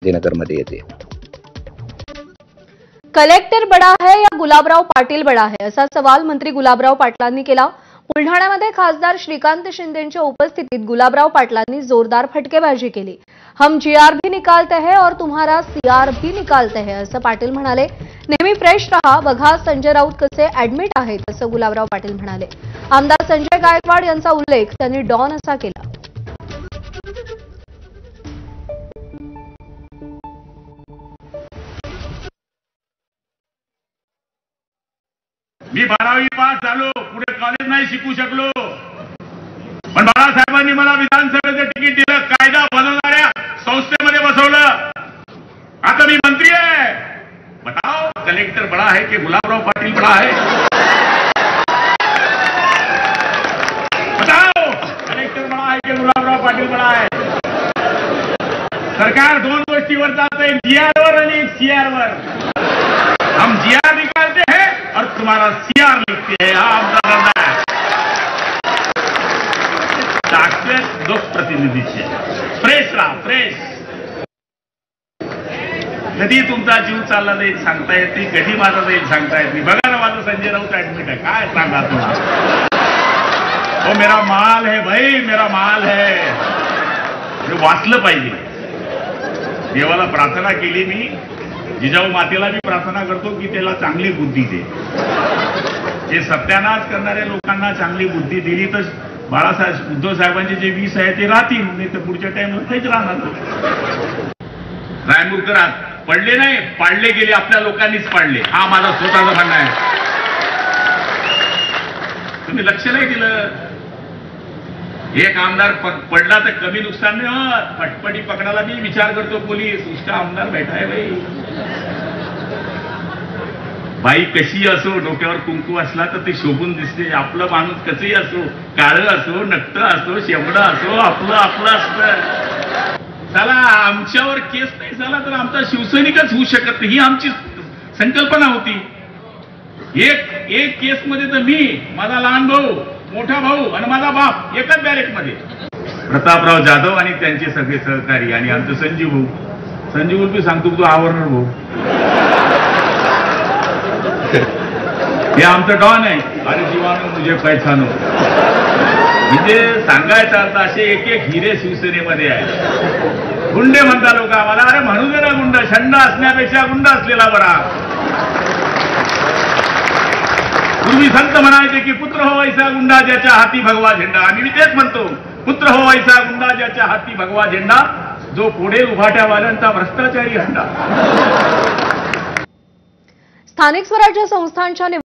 गांधीनगरमध्ये येते। कलेक्टर बडा है या गुलाबराव पाटील बडा है असा सवाल मंत्री गुलाबराव पाटलांनी केला। बुलढाण्यामध्ये खासदार श्रीकांत शिंदेंच्या उपस्थितीत गुलाबराव पाटलांनी जोरदार फटकेबाजी केली। हम जीआर भी निकालते हैं और तुम्हारा सीआर भी निकालते हैं असं पाटील म्हणाले। नेहमी फ्रेश रहा, बघा संजय राऊत कसे ऍडमिट आहेत असं गुलाबराव पाटील म्हणाले। आमदार संजय गायकवाड यांचा उल्लेख त्यांनी डॉन असा केला। मी 12वी पास झालो, पुढे कॉलेज नाही शिकू शकलो, पण बाळासाहेबांनी मला विधानसभेचं तिकीट दिलं, कायदा बनवणाऱ्या संस्थेमध्ये बसवलं। आता मी मंत्री आहे। बताओ कलेक्टर बड़ा है कि गुलाबराव पाटील बड़ा है? बताओ कलेक्टर बड़ा है कि गुलाबराव पाटील बड़ा है? सरकार दोन गोष्टीवर जात आहे, जीआर वर आणि सीआर वर। हम जीआर निकालते हैं और तुम्हारा सीआर लिखते हैं। आमदारांना ताकद लोकप्रतिनिधीची फ्रेश राहा, फ्रेश। कधी तुमचा जीव चालला जाईल सांगता येत नाही, कधी माझा जाईल सांगता येत नाही। बघा ना माझं संजय राऊत ऍडमिट आहे, काय सांगा तुम्हाला? वो मेरा माल है भाई, मेरा माल है। हे वाचलं पाहिजे। देवाला प्रार्थना केली मी, जिजाऊ मातेला मी प्रार्थना करतो की त्याला चांगली बुद्धी दे। जे सत्यानाश करणाऱ्या लोकांना चांगली बुद्धी दिली तर बाळासाहेब उद्धव साहेबांचे जे 20 आहे ते राहतील, नाही तर पुढच्या टाइमला काहीच राहणार। रायमुरकर पडले नाही, पाडले गेले, आपल्या लोकांनीच पाडले। हा माझा स्वतःचा म्हणणं आहे। तुम्ही लक्ष नाही दिलं। एक आमदार पडला तर कमी नुकसान नाही होत, फटफटी पकडायला मी विचार करतो पोलीस, उसका आमदार बैठा है भाई। बाई कशी असो, डोक्यावर कुंकू असला तर ते शोभून दिसते। आपलं माणूस कसंही असो, काळं असो, नक्ट असो, शेंबडं असो, आपलं आपलं असतं। चला आमच्यावर केस नाही झाला तर आमचा शिवसैनिकच होऊ शकत नाही, ही आमची संकल्पना होती। एक केस मध्ये तर मी, माझा लहान भाऊ, मोठा भाऊ आणि माझा बाप एकाच बॅरेकमध्ये, प्रतापराव जाधव आणि त्यांचे सगळे सहकारी आणि आमचं संजीव भाऊ। संजीव भाऊ बी सांगतो तू आवरणार भाऊ, हे आमचं डॉन आहे। अरे जीवानो मुझे पैसानो, म्हणजे सांगायचं अर्थ असे एक एक हिरे शिवसेनेमध्ये आहे। गुंडे म्हणता लोक आम्हाला, अरे म्हणू दे ना गुंड, शंड असण्यापेक्षा गुंड असलेला बरा। पूर्वी संत म्हणायचे की पुत्र हो ऐसा गुंडा ज्याच्या हाती भगवा झेंडा। आम्ही तेच म्हणतो, पुत्र हो ऐसा गुंडा ज्याच्या हाती भगवा झेंडा, जो पुढे उभाट्यावाल्यांचा भ्रष्टाचारी हंडा। स्थानिक स्वराज्य संस्थांच्या